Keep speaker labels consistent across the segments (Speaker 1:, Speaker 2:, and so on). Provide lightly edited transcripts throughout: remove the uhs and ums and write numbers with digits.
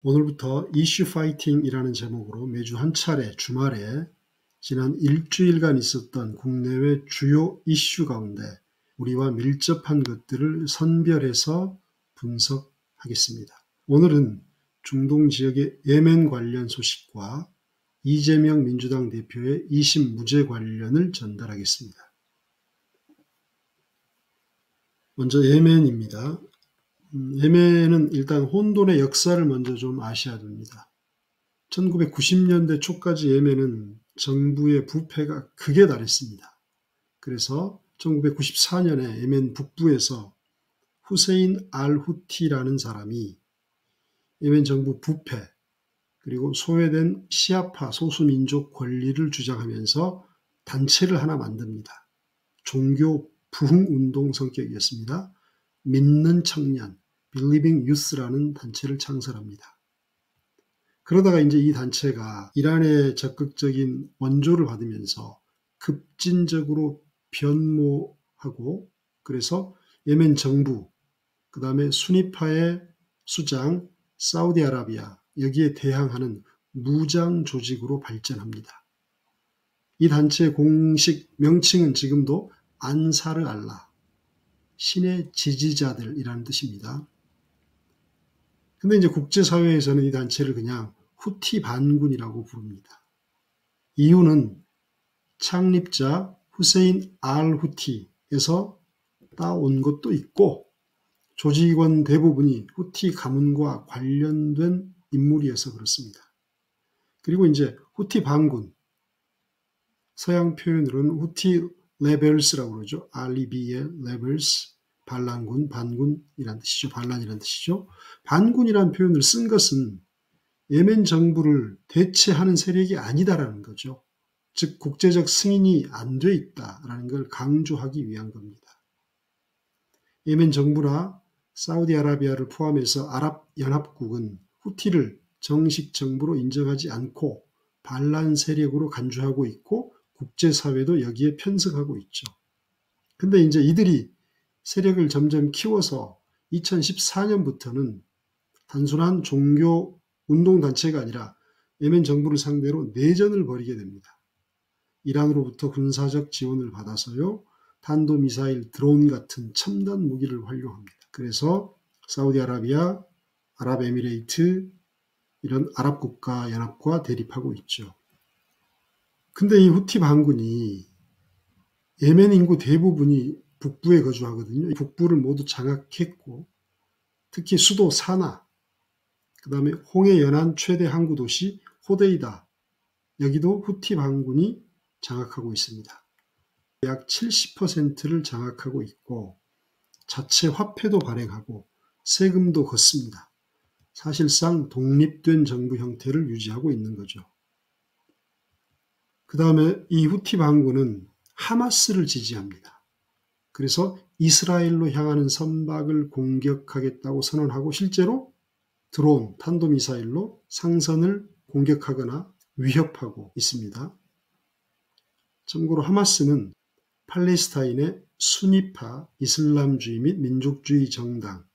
Speaker 1: 오늘부터 이슈 파이팅이라는 제목으로 매주 한 차례 주말에 지난 일주일간 있었던 국내외 주요 이슈 가운데 우리와 밀접한 것들을 선별해서 분석하겠습니다. 오늘은 중동 지역의 예멘 관련 소식과 이재명 민주당 대표의 2심 무죄 관련을 전달하겠습니다. 먼저 예멘입니다. 예멘은 일단 혼돈의 역사를 먼저 좀 아셔야 됩니다. 1990년대 초까지 예멘은 정부의 부패가 극에 달했습니다. 그래서 1994년에 예멘 북부에서 후세인 알 후티라는 사람이 예멘 정부 부패 그리고 소외된 시아파 소수민족 권리를 주장하면서 단체를 하나 만듭니다. 종교 부흥운동 성격이었습니다. 믿는 청년, Believing Youth라는 단체를 창설합니다. 그러다가 이제 이 단체가 이란의 적극적인 원조를 받으면서 급진적으로 변모하고 그래서 예멘 정부, 그 다음에 수니파의 수장, 사우디아라비아 여기에 대항하는 무장 조직으로 발전합니다. 이 단체의 공식 명칭은 지금도 안사르 알라, 신의 지지자들이라는 뜻입니다. 근데 이제 국제사회에서는 이 단체를 그냥 후티 반군이라고 부릅니다. 이유는 창립자 후세인 알 후티에서 따온 것도 있고 조직원 대부분이 후티 가문과 관련된 인물이어서 그렇습니다. 그리고 이제 후티 반군, 서양 표현으로는 후티 레벨스라고 그러죠. 알리비의 레벨스, 반란군, 반군이란 뜻이죠. 반란이란 뜻이죠. 반군이라는 표현을 쓴 것은 예멘 정부를 대체하는 세력이 아니다라는 거죠. 즉 국제적 승인이 안 돼 있다라는 걸 강조하기 위한 겁니다. 예멘 정부나 사우디아라비아를 포함해서 아랍연합국은 후티를 정식 정부로 인정하지 않고 반란 세력으로 간주하고 있고 국제사회도 여기에 편승하고 있죠. 근데 이제 이들이 세력을 점점 키워서 2014년부터는 단순한 종교 운동단체가 아니라 예멘 정부를 상대로 내전을 벌이게 됩니다. 이란으로부터 군사적 지원을 받아서요. 탄도미사일, 드론 같은 첨단 무기를 활용합니다. 그래서 사우디아라비아, 아랍에미레이트 이런 아랍국가 연합과 대립하고 있죠. 근데 이 후티 반군이 예멘 인구 대부분이 북부에 거주하거든요. 북부를 모두 장악했고 특히 수도 사나, 그 다음에 홍해 연안 최대 항구 도시 호데이다, 여기도 후티 반군이 장악하고 있습니다. 약 70%를 장악하고 있고 자체 화폐도 발행하고 세금도 걷습니다. 사실상 독립된 정부 형태를 유지하고 있는 거죠. 그 다음에 이 후티 반군은 하마스를 지지합니다. 그래서 이스라엘로 향하는 선박을 공격하겠다고 선언하고 실제로 드론, 탄도미사일로 상선을 공격하거나 위협하고 있습니다. 참고로 하마스는 팔레스타인의 수니파 이슬람주의 및 민족주의 정당,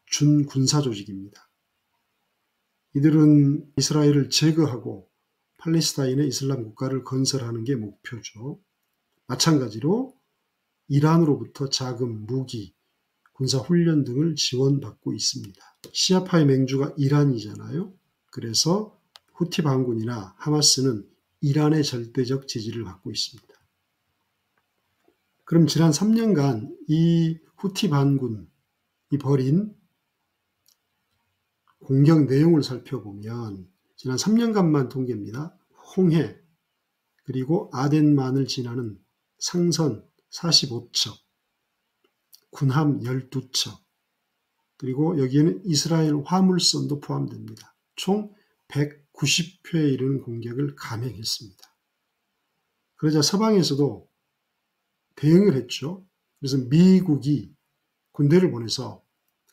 Speaker 1: 준군사 조직입니다. 이들은 이스라엘을 제거하고 팔레스타인의 이슬람 국가를 건설하는 게 목표죠. 마찬가지로 이란으로부터 자금, 무기, 군사훈련 등을 지원받고 있습니다. 시아파의 맹주가 이란이잖아요. 그래서 후티 반군이나 하마스는 이란의 절대적 지지를 받고 있습니다. 그럼 지난 3년간 이 후티 반군이 벌인 공격 내용을 살펴보면 지난 3년간만 통계입니다. 홍해 그리고 아덴만을 지나는 상선 45척, 군함 12척, 그리고 여기에는 이스라엘 화물선도 포함됩니다. 총 190회에 이르는 공격을 감행했습니다. 그러자 서방에서도 대응을 했죠. 그래서 미국이 군대를 보내서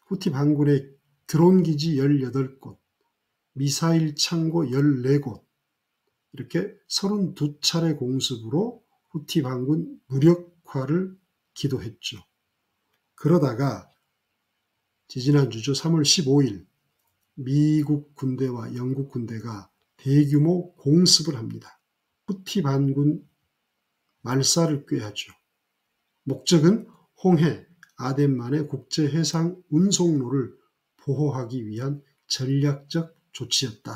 Speaker 1: 후티 반군의 드론 기지 18곳, 미사일 창고 14곳, 이렇게 32차례 공습으로 후티 반군 무력화를 기도했죠. 그러다가 지지난주죠. 3월 15일 미국 군대와 영국 군대가 대규모 공습을 합니다. 후티 반군 말살을 꾀하죠. 목적은 홍해, 아덴만의 국제 해상 운송로를 보호하기 위한 전략적 조치였다라고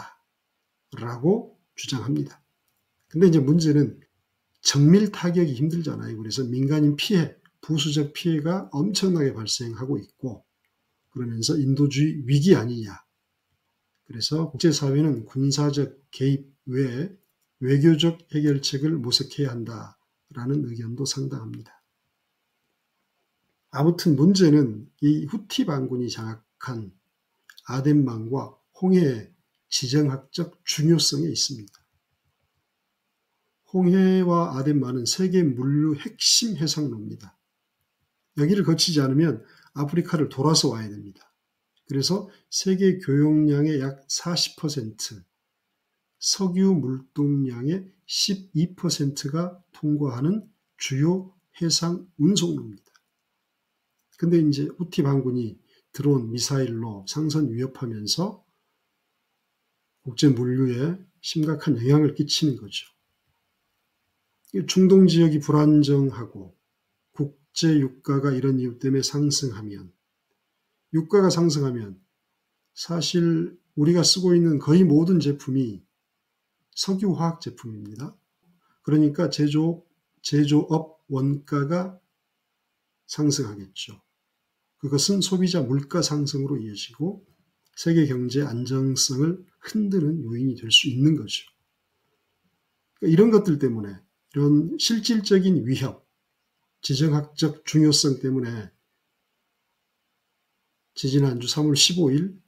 Speaker 1: 주장합니다. 근데 이제 문제는 정밀 타격이 힘들잖아요. 그래서 민간인 피해, 부수적 피해가 엄청나게 발생하고 있고, 그러면서 인도주의 위기 아니냐. 그래서 국제사회는 군사적 개입 외에 외교적 해결책을 모색해야 한다라는 의견도 상당합니다. 아무튼 문제는 이 후티 반군이 장악한 아덴만과 홍해의 지정학적 중요성에 있습니다. 홍해와 아덴만은 세계 물류 핵심 해상로입니다. 여기를 거치지 않으면 아프리카를 돌아서 와야 됩니다. 그래서 세계 교역량의 약 40%, 석유 물동량의 12%가 통과하는 주요 해상 운송로입니다. 근데 이제 후티 반군이 드론, 미사일로 상선 위협하면서 국제 물류에 심각한 영향을 끼치는 거죠. 중동 지역이 불안정하고 국제 유가가 이런 이유 때문에 상승하면, 유가가 상승하면 사실 우리가 쓰고 있는 거의 모든 제품이 석유화학 제품입니다. 그러니까 제조업 원가가 상승하겠죠. 그것은 소비자 물가 상승으로 이어지고 세계 경제 안정성을 흔드는 요인이 될 수 있는 거죠. 그러니까 이런 것들 때문에, 이런 실질적인 위협, 지정학적 중요성 때문에 지지난주 3월 15일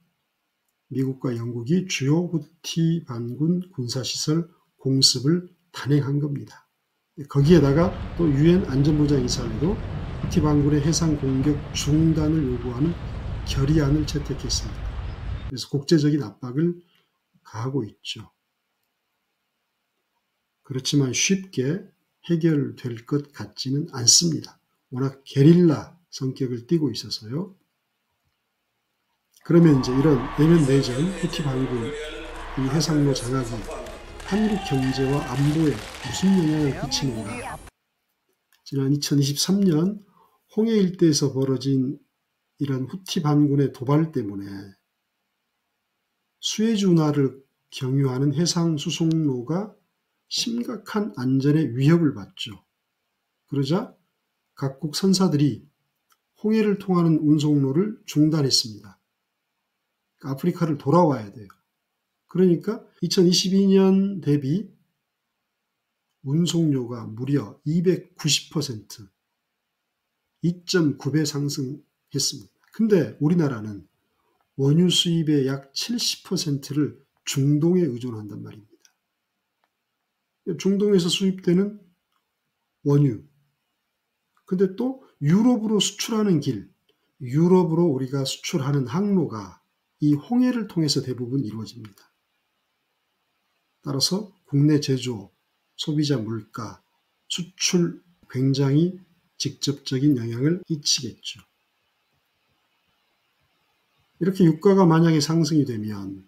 Speaker 1: 미국과 영국이 주요 후티 반군 군사시설 공습을 단행한 겁니다. 거기에다가 또 유엔 안전보장이사회도 후티 반군의 해상 공격 중단을 요구하는 결의안을 채택했습니다. 그래서 국제적인 압박을 가하고 있죠. 그렇지만 쉽게 해결될 것 같지는 않습니다. 워낙 게릴라 성격을 띠고 있어서요. 그러면 이제 이런 예멘 내전, 후티 반군 이 해상로 장악이 한국 경제와 안보에 무슨 영향을 끼치는가? 지난 2023년 홍해 일대에서 벌어진 이런 후티 반군의 도발 때문에 수에즈 운하를 경유하는 해상 수송로가 심각한 안전의 위협을 받죠. 그러자 각국 선사들이 홍해를 통하는 운송로를 중단했습니다. 아프리카를 돌아와야 돼요. 그러니까 2022년 대비 운송료가 무려 290%, 2.9배 상승했습니다. 근데 우리나라는 원유 수입의 약 70%를 중동에 의존한단 말입니다. 중동에서 수입되는 원유, 근데 또 유럽으로 수출하는 길, 유럽으로 우리가 수출하는 항로가 이 홍해를 통해서 대부분 이루어집니다. 따라서 국내 제조, 소비자 물가, 수출 굉장히 직접적인 영향을 끼치겠죠. 이렇게 유가가 만약에 상승이 되면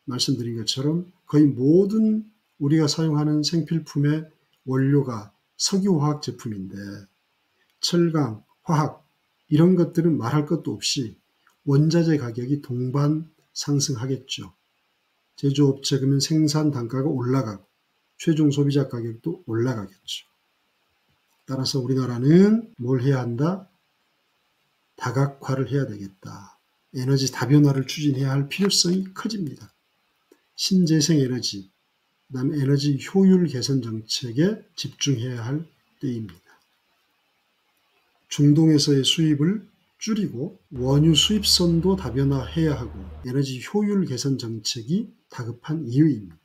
Speaker 1: 말씀드린 것처럼 거의 모든 우리가 사용하는 생필품의 원료가 석유화학 제품인데 철강, 화학 이런 것들은 말할 것도 없이 원자재 가격이 동반 상승하겠죠. 제조업체 그러면 생산 단가가 올라가고 최종 소비자 가격도 올라가겠죠. 따라서 우리나라는 뭘 해야 한다? 다각화를 해야 되겠다. 에너지 다변화를 추진해야 할 필요성이 커집니다. 신재생 에너지, 그다음에 에너지 효율 개선 정책에 집중해야 할 때입니다. 중동에서의 수입을 줄이고 원유 수입선도 다변화해야 하고 에너지 효율 개선 정책이 다급한 이유입니다.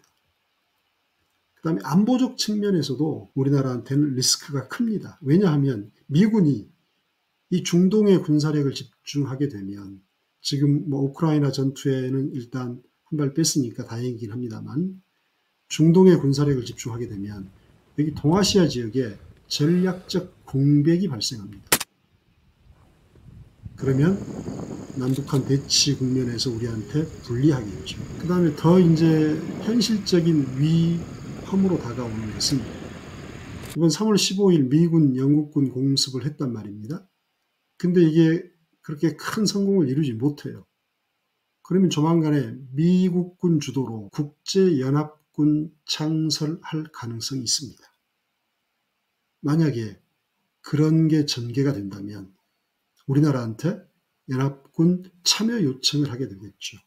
Speaker 1: 그다음에 안보적 측면에서도 우리나라한테는 리스크가 큽니다. 왜냐하면 미군이 이 중동의 군사력을 집중하게 되면 지금 우크라이나 전투에는 일단 한 발 뺐으니까 다행이긴 합니다만 중동의 군사력을 집중하게 되면 여기 동아시아 지역에 전략적 공백이 발생합니다. 그러면 남북한 대치 국면에서 우리한테 불리하겠죠. 그 다음에 더 이제 현실적인 위험으로 다가오는 것은 이번 3월 15일 미군 영국군 공습을 했단 말입니다. 근데 이게 그렇게 큰 성공을 이루지 못해요. 그러면 조만간에 미국군 주도로 국제연합군 창설할 가능성이 있습니다. 만약에 그런 게 전개가 된다면 우리나라한테 연합군 참여 요청을 하게 되겠죠.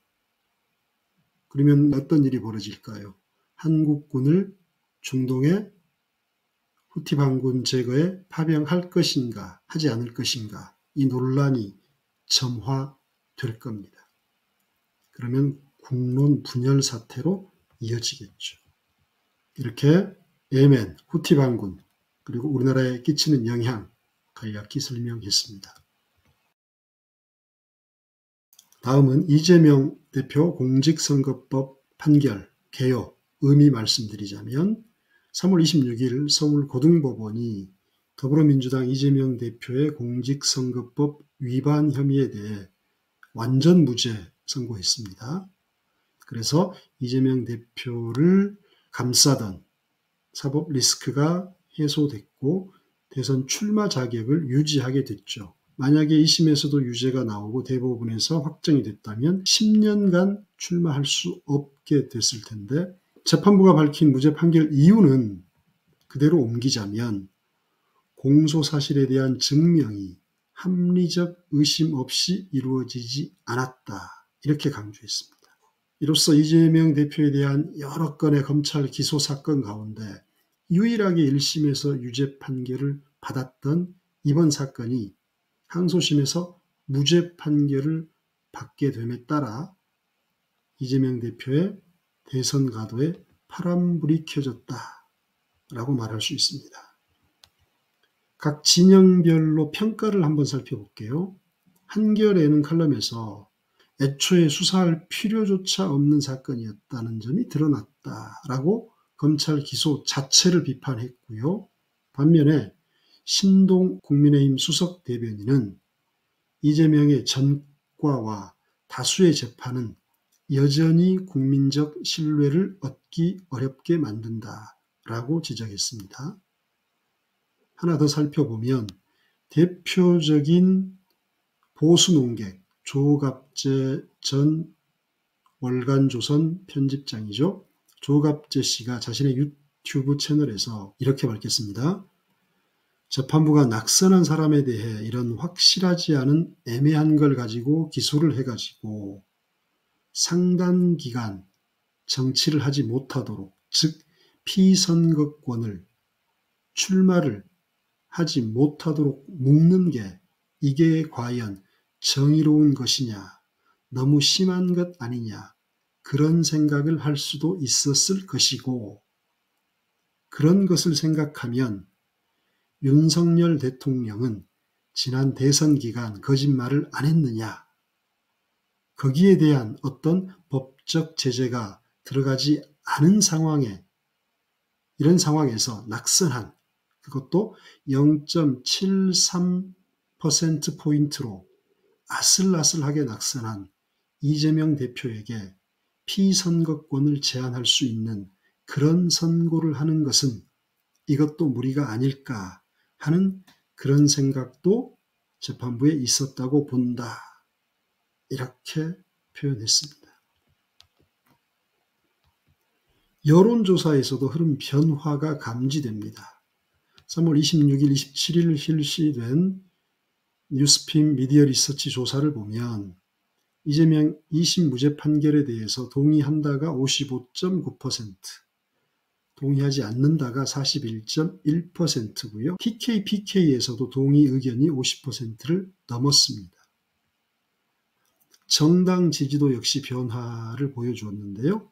Speaker 1: 그러면 어떤 일이 벌어질까요? 한국군을 중동의 후티 반군 제거에 파병할 것인가 하지 않을 것인가 이 논란이 점화될 겁니다. 그러면 국론 분열 사태로 이어지겠죠. 이렇게 예멘, 후티 반군 그리고 우리나라에 끼치는 영향 간략히 설명했습니다. 다음은 이재명 대표 공직선거법 판결 개요 의미 말씀드리자면 3월 26일 서울고등법원이 더불어민주당 이재명 대표의 공직선거법 위반 혐의에 대해 완전 무죄 선고했습니다. 그래서 이재명 대표를 감싸던 사법 리스크가 해소됐고 대선 출마 자격을 유지하게 됐죠. 만약에 2심에서도 유죄가 나오고 대법원에서 확정이 됐다면 10년간 출마할 수 없게 됐을 텐데 재판부가 밝힌 무죄 판결 이유는 그대로 옮기자면 공소사실에 대한 증명이 합리적 의심 없이 이루어지지 않았다. 이렇게 강조했습니다. 이로써 이재명 대표에 대한 여러 건의 검찰 기소 사건 가운데 유일하게 1심에서 유죄 판결을 받았던 이번 사건이 항소심에서 무죄 판결을 받게 됨에 따라 이재명 대표의 대선 가도에 파란불이 켜졌다라고 말할 수 있습니다. 각 진영별로 평가를 한번 살펴볼게요. 한겨레는 칼럼에서 애초에 수사할 필요조차 없는 사건이었다는 점이 드러났다라고 검찰 기소 자체를 비판했고요. 반면에 신동 국민의힘 수석 대변인은 이재명의 전과와 다수의 재판은 여전히 국민적 신뢰를 얻기 어렵게 만든다라고 지적했습니다. 하나 더 살펴보면 대표적인 보수 논객 조갑재 전 월간조선 편집장이죠. 조갑재 씨가 자신의 유튜브 채널에서 이렇게 밝혔습니다. 재판부가 낙선한 사람에 대해 이런 확실하지 않은 애매한 걸 가지고 기소를 해가지고 상당 기간 정치를 하지 못하도록, 즉 피선거권을 출마를 하지 못하도록 묶는 게 이게 과연 정의로운 것이냐, 너무 심한 것 아니냐, 그런 생각을 할 수도 있었을 것이고, 그런 것을 생각하면 윤석열 대통령은 지난 대선 기간 거짓말을 안 했느냐, 거기에 대한 어떤 법적 제재가 들어가지 않은 상황에, 이런 상황에서 낙선한, 그것도 0.73%포인트로 아슬아슬하게 낙선한 이재명 대표에게 피선거권을 제한할 수 있는 그런 선고를 하는 것은 이것도 무리가 아닐까 하는 그런 생각도 재판부에 있었다고 본다. 이렇게 표현했습니다. 여론조사에서도 흐름 변화가 감지됩니다. 3월 26일, 27일 실시된 뉴스핌 미디어 리서치 조사를 보면 이재명 2심 무죄 판결에 대해서 동의한다가 55.9%, 동의하지 않는다가 41.1%고요. TK-PK에서도 동의 의견이 50%를 넘었습니다. 정당 지지도 역시 변화를 보여주었는데요.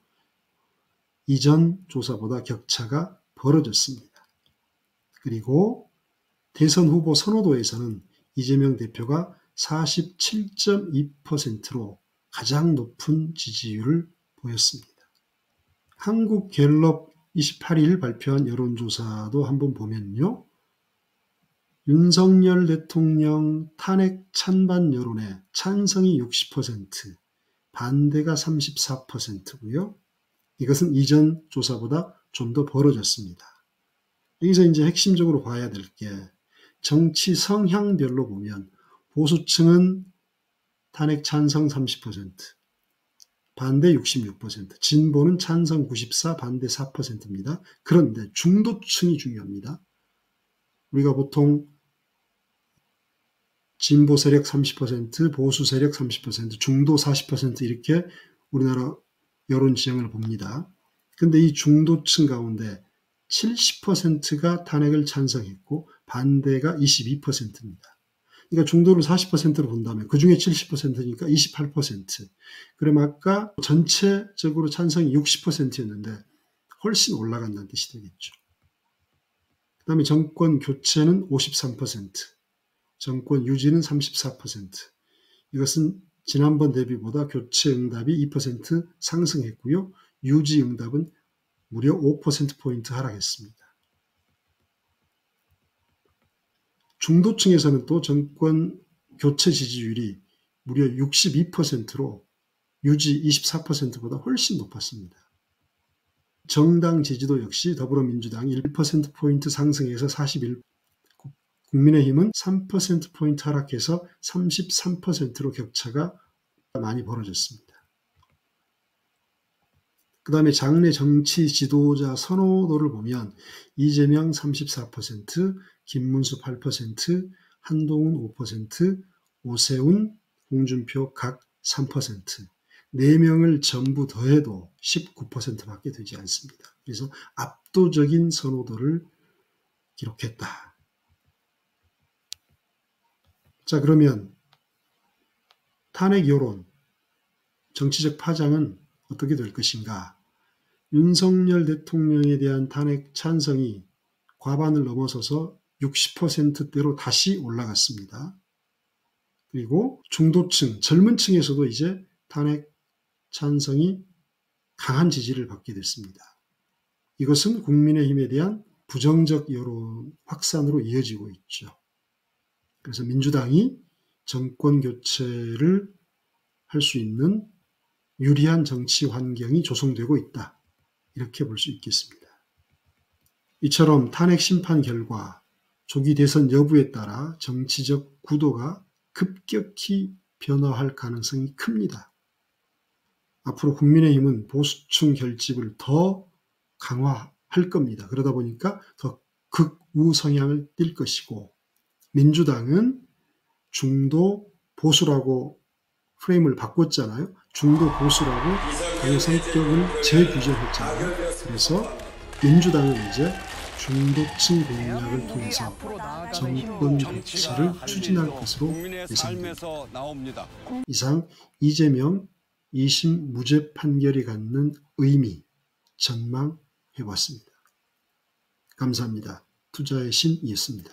Speaker 1: 이전 조사보다 격차가 벌어졌습니다. 그리고 대선 후보 선호도에서는 이재명 대표가 47.2%로 가장 높은 지지율을 보였습니다. 한국갤럽 28일 발표한 여론조사도 한번 보면요. 윤석열 대통령 탄핵 찬반 여론의 찬성이 60%, 반대가 34%고요. 이것은 이전 조사보다 좀 더 벌어졌습니다. 여기서 이제 핵심적으로 봐야 될 게 정치 성향별로 보면 보수층은 탄핵 찬성 30%, 반대 66%, 진보는 찬성 94, 반대 4%입니다. 그런데 중도층이 중요합니다. 우리가 보통 진보 세력 30%, 보수 세력 30%, 중도 40% 이렇게 우리나라 여론 지형을 봅니다. 근데 이 중도층 가운데 70%가 탄핵을 찬성했고 반대가 22%입니다. 그러니까 중도를 40%로 본다면 그중에 70%니까 28%. 그럼 아까 전체적으로 찬성이 60%였는데 훨씬 올라간다는 뜻이 되겠죠. 그 다음에 정권 교체는 53%, 정권 유지는 34%. 이것은 지난번 대비보다 교체 응답이 2% 상승했고요. 유지 응답은 무려 5%포인트 하락했습니다. 중도층에서는 또 정권 교체 지지율이 무려 62%로 유지 24%보다 훨씬 높았습니다. 정당 지지도 역시 더불어민주당이 1%포인트 상승해서 41%, 국민의힘은 3%포인트 하락해서 33%로 격차가 많이 벌어졌습니다. 그 다음에 장내 정치 지도자 선호도를 보면 이재명 34%, 김문수 8%, 한동훈 5%, 오세훈, 홍준표 각 3%, 4명을 전부 더해도 19%밖에 되지 않습니다. 그래서 압도적인 선호도를 기록했다. 자, 그러면 탄핵 여론, 정치적 파장은 어떻게 될 것인가? 윤석열 대통령에 대한 탄핵 찬성이 과반을 넘어서서 60%대로 다시 올라갔습니다. 그리고 중도층, 젊은 층에서도 이제 탄핵 찬성이 강한 지지를 받게 됐습니다. 이것은 국민의힘에 대한 부정적 여론 확산으로 이어지고 있죠. 그래서 민주당이 정권 교체를 할 수 있는 유리한 정치 환경이 조성되고 있다. 이렇게 볼 수 있겠습니다. 이처럼 탄핵 심판 결과 조기 대선 여부에 따라 정치적 구도가 급격히 변화할 가능성이 큽니다. 앞으로 국민의힘은 보수층 결집을 더 강화할 겁니다. 그러다 보니까 더 극우 성향을 띌 것이고, 민주당은 중도 보수라고 프레임을 바꿨잖아요. 중도 보수라고 당의 성격을 재규정했잖아요. 그래서 민주당은 이제 중도층 공략을 통해서 정권 교체를 추진할 것으로 예상됩니다. 이상 이재명 2심 무죄 판결이 갖는 의미 전망해봤습니다. 감사합니다. 투자의 신이었습니다.